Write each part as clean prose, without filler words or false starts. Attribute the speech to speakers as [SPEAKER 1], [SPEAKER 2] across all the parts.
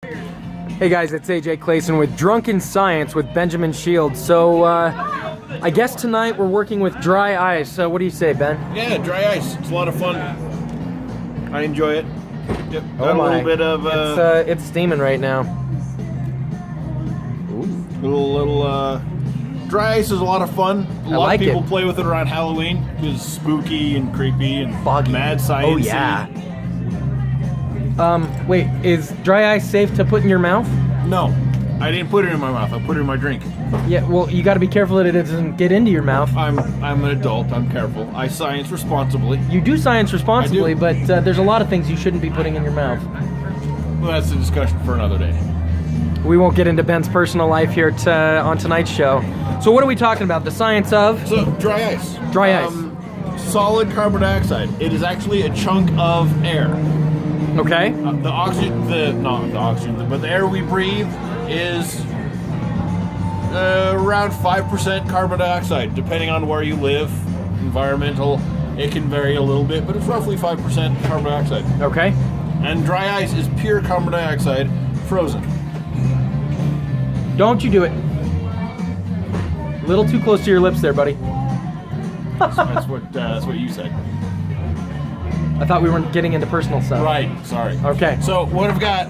[SPEAKER 1] Hey guys, it's AJ Clayson with Drunken Science with Benjamin Schild. So, I guess tonight we're working with dry ice. What do you say, Ben?
[SPEAKER 2] Yeah, dry ice. It's a lot of fun. I enjoy it. Yep.
[SPEAKER 1] Oh my.
[SPEAKER 2] A little bit of
[SPEAKER 1] it's steaming right now.
[SPEAKER 2] little dry ice is a lot of fun. A lot of people play with it around Halloween because it's spooky and creepy and
[SPEAKER 1] foggy.
[SPEAKER 2] Mad science.
[SPEAKER 1] Oh yeah. Wait, is dry ice safe to put in your mouth?
[SPEAKER 2] No, I didn't put it in my mouth. I put it in my drink.
[SPEAKER 1] Yeah, well, you got to be careful that it doesn't get into your mouth.
[SPEAKER 2] I'm an adult. I'm careful. I science responsibly.
[SPEAKER 1] You do science responsibly, but there's a lot of things you shouldn't be putting in your mouth.
[SPEAKER 2] Well, that's a discussion for another day.
[SPEAKER 1] We won't get into Ben's personal life here on tonight's show. So what are we talking about? The science of?
[SPEAKER 2] So, dry ice.
[SPEAKER 1] Dry ice.
[SPEAKER 2] Solid carbon dioxide. It is actually a chunk of air.
[SPEAKER 1] Okay.
[SPEAKER 2] Not the oxygen, but the air we breathe is around 5% carbon dioxide, depending on where you live. Environmental, it can vary a little bit, but it's roughly 5% carbon dioxide.
[SPEAKER 1] Okay.
[SPEAKER 2] And dry ice is pure carbon dioxide, frozen.
[SPEAKER 1] Don't you do it. A little too close to your lips there, buddy.
[SPEAKER 2] That's what you said.
[SPEAKER 1] I thought we weren't getting into personal stuff.
[SPEAKER 2] Right, sorry.
[SPEAKER 1] Okay.
[SPEAKER 2] So what I've got,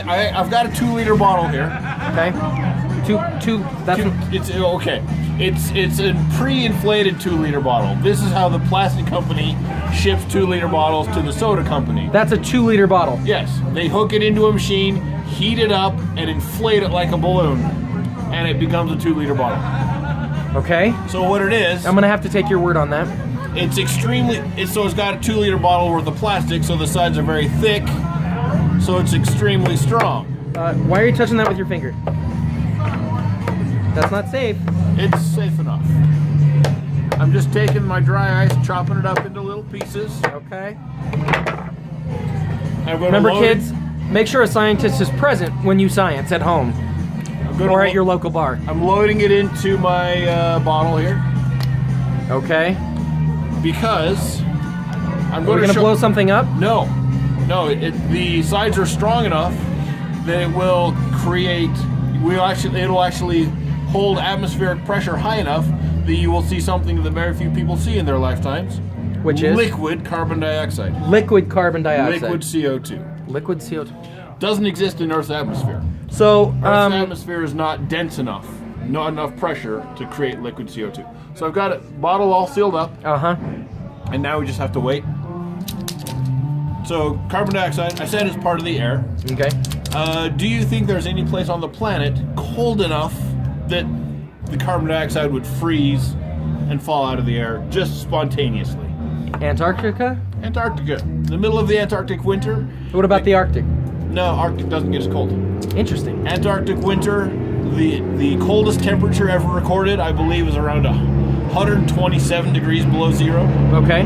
[SPEAKER 2] I've got a 2-liter bottle here.
[SPEAKER 1] Okay.
[SPEAKER 2] It's okay. It's a pre-inflated 2-liter bottle. This is how the plastic company ships 2-liter bottles to the soda company.
[SPEAKER 1] That's a 2-liter bottle.
[SPEAKER 2] Yes. They hook it into a machine, heat it up, and inflate it like a balloon, and it becomes a 2-liter bottle.
[SPEAKER 1] Okay.
[SPEAKER 2] So what it is,
[SPEAKER 1] I'm gonna have to take your word on that.
[SPEAKER 2] it's got a 2-liter bottle worth of plastic, so the sides are very thick, so it's extremely strong.
[SPEAKER 1] Why are you touching that with your finger? That's not safe.
[SPEAKER 2] It's safe enough. I'm just taking my dry ice, chopping it up into little pieces.
[SPEAKER 1] Okay. Remember, kids, make sure a scientist is present when you science at home or at your local bar.
[SPEAKER 2] I'm loading it into my bottle here.
[SPEAKER 1] Okay.
[SPEAKER 2] Because I'm going
[SPEAKER 1] to blow something up?
[SPEAKER 2] No. The sides are strong enough that it will it'll actually hold atmospheric pressure high enough that you will see something that very few people see in their lifetimes.
[SPEAKER 1] Which is?
[SPEAKER 2] Liquid carbon dioxide.
[SPEAKER 1] Liquid carbon dioxide.
[SPEAKER 2] Liquid CO2.
[SPEAKER 1] Liquid CO2.
[SPEAKER 2] Doesn't exist in Earth's atmosphere.
[SPEAKER 1] So,
[SPEAKER 2] Earth's atmosphere is not dense enough, not enough pressure to create liquid CO2. So I've got a bottle all sealed up.
[SPEAKER 1] Uh-huh.
[SPEAKER 2] And now we just have to wait. So carbon dioxide, I said, is part of the air.
[SPEAKER 1] Okay.
[SPEAKER 2] Do you think there's any place on the planet cold enough that the carbon dioxide would freeze and fall out of the air just spontaneously?
[SPEAKER 1] Antarctica?
[SPEAKER 2] Antarctica. In the middle of the Antarctic winter.
[SPEAKER 1] What about the Arctic?
[SPEAKER 2] No, Arctic doesn't get as cold.
[SPEAKER 1] Interesting.
[SPEAKER 2] Antarctic winter, the coldest temperature ever recorded, I believe, is around 127 degrees below zero.
[SPEAKER 1] Okay.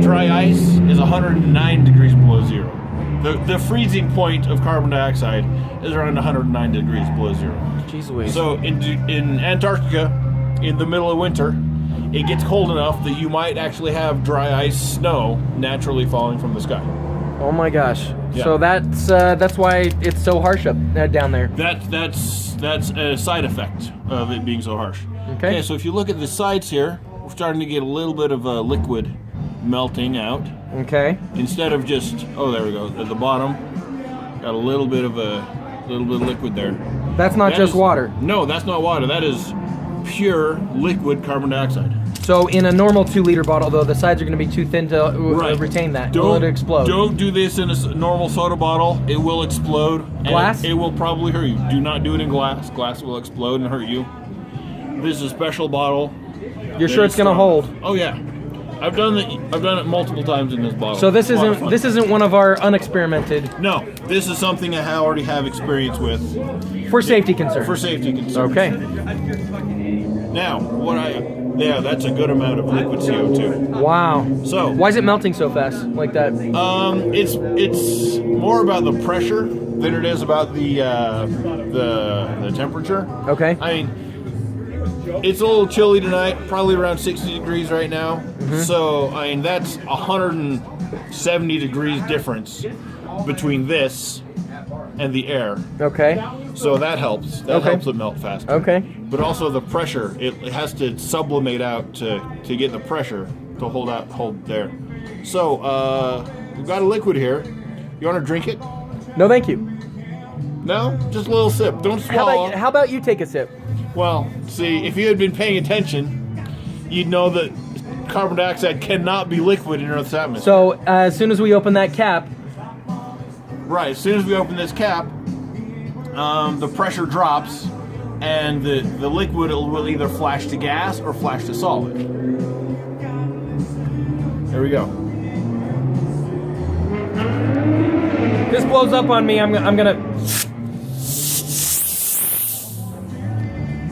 [SPEAKER 2] Dry ice is 109 degrees below zero. The freezing point of carbon dioxide is around 109 degrees below zero.
[SPEAKER 1] Jeez Louise.
[SPEAKER 2] So in Antarctica, in the middle of winter, it gets cold enough that you might actually have dry ice snow naturally falling from the sky.
[SPEAKER 1] Oh my gosh.
[SPEAKER 2] Yeah.
[SPEAKER 1] So that's why it's so harsh up down there.
[SPEAKER 2] That's a side effect of it being so harsh.
[SPEAKER 1] Okay.
[SPEAKER 2] So if you look at the sides here, we're starting to get a little bit of a liquid melting out.
[SPEAKER 1] Okay.
[SPEAKER 2] Instead of just, there we go, at the bottom, got a little bit of liquid there.
[SPEAKER 1] That's not just water.
[SPEAKER 2] No, that's not water. That is pure liquid carbon dioxide.
[SPEAKER 1] So in a normal 2-liter bottle, though, the sides are going to be too thin to retain that. Will it explode?
[SPEAKER 2] Don't do this in a normal soda bottle. It will explode.
[SPEAKER 1] Glass?
[SPEAKER 2] It will probably hurt you. Do not do it in glass. Glass will explode and hurt you. This is a special bottle.
[SPEAKER 1] You're sure it's going to hold?
[SPEAKER 2] Oh yeah. I've done it multiple times in this bottle.
[SPEAKER 1] So this isn't one of our unexperimented.
[SPEAKER 2] No, this is something I already have experience with.
[SPEAKER 1] For safety concerns.
[SPEAKER 2] For safety concerns.
[SPEAKER 1] Okay.
[SPEAKER 2] Now, that's a good amount of liquid CO2.
[SPEAKER 1] Wow.
[SPEAKER 2] So
[SPEAKER 1] why is it melting so fast like that?
[SPEAKER 2] It's more about the pressure than it is about the temperature.
[SPEAKER 1] Okay.
[SPEAKER 2] I mean, it's a little chilly tonight, probably around 60 degrees right now. Mm-hmm. So, I mean, that's 170 degrees difference between this and the air.
[SPEAKER 1] Okay.
[SPEAKER 2] So that helps. That helps it melt faster.
[SPEAKER 1] Okay.
[SPEAKER 2] But also the pressure. It has to sublimate out to get the pressure to hold there. So we've got a liquid here. You want to drink it?
[SPEAKER 1] No, thank you.
[SPEAKER 2] No? Just a little sip. Don't swallow.
[SPEAKER 1] How about you take a sip?
[SPEAKER 2] Well, see, if you had been paying attention, you'd know that carbon dioxide cannot be liquid in Earth's atmosphere.
[SPEAKER 1] So as soon as we open that cap...
[SPEAKER 2] Right, as soon as we open this cap, the pressure drops, and the liquid will either flash to gas or flash to solid. There we go.
[SPEAKER 1] This blows up on me. I'm gonna...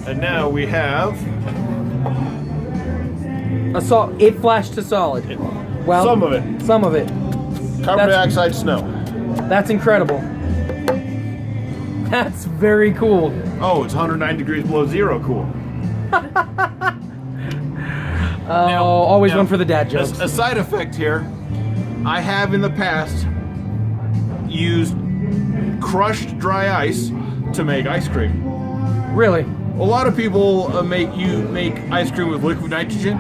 [SPEAKER 2] And now we have
[SPEAKER 1] It flashed to solid. Well,
[SPEAKER 2] some of it.
[SPEAKER 1] Some of it.
[SPEAKER 2] Carbon dioxide snow.
[SPEAKER 1] That's incredible. That's very cool.
[SPEAKER 2] Oh, it's 109 degrees below zero cool.
[SPEAKER 1] Always one for the dad jokes.
[SPEAKER 2] A side effect here, I have in the past used crushed dry ice to make ice cream.
[SPEAKER 1] Really?
[SPEAKER 2] A lot of people make ice cream with liquid nitrogen,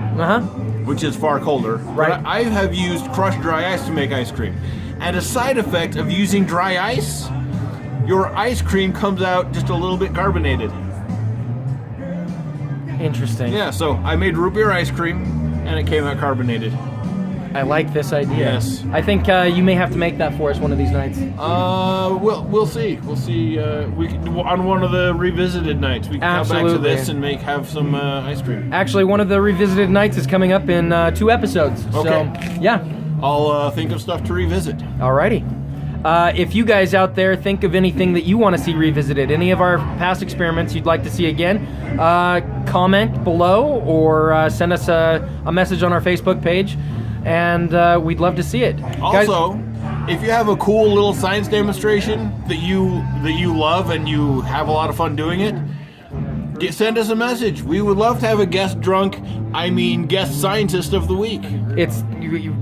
[SPEAKER 2] which is far colder.
[SPEAKER 1] Right.
[SPEAKER 2] But I have used crushed dry ice to make ice cream. And a side effect of using dry ice, your ice cream comes out just a little bit carbonated.
[SPEAKER 1] Interesting.
[SPEAKER 2] Yeah, so I made root beer ice cream, and it came out carbonated.
[SPEAKER 1] I like this idea.
[SPEAKER 2] Yes.
[SPEAKER 1] I think you may have to make that for us one of these nights.
[SPEAKER 2] We'll see. We'll see. We can, on one of the revisited nights, we can come back to this and have some ice cream.
[SPEAKER 1] Actually, one of the revisited nights is coming up in 2 episodes.
[SPEAKER 2] Okay.
[SPEAKER 1] So, yeah.
[SPEAKER 2] I'll think of stuff to revisit.
[SPEAKER 1] Alrighty. If you guys out there think of anything that you want to see revisited, any of our past experiments you'd like to see again, comment below or send us a message on our Facebook page, and we'd love to see it.
[SPEAKER 2] Also, if you have a cool little science demonstration that you love and you have a lot of fun doing it, send us a message. We would love to have a guest scientist of the week.
[SPEAKER 1] It's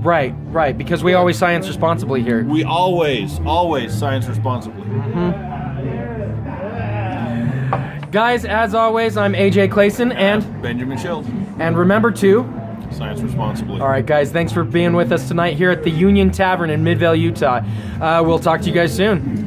[SPEAKER 1] right, because we always science responsibly here.
[SPEAKER 2] We always science responsibly.
[SPEAKER 1] Guys, as always, I'm AJ Clayson and
[SPEAKER 2] Benjamin Schild.
[SPEAKER 1] And remember to
[SPEAKER 2] science responsibly.
[SPEAKER 1] All right, guys, thanks for being with us tonight here at the Union Tavern in Midvale, Utah. We'll talk to you guys soon.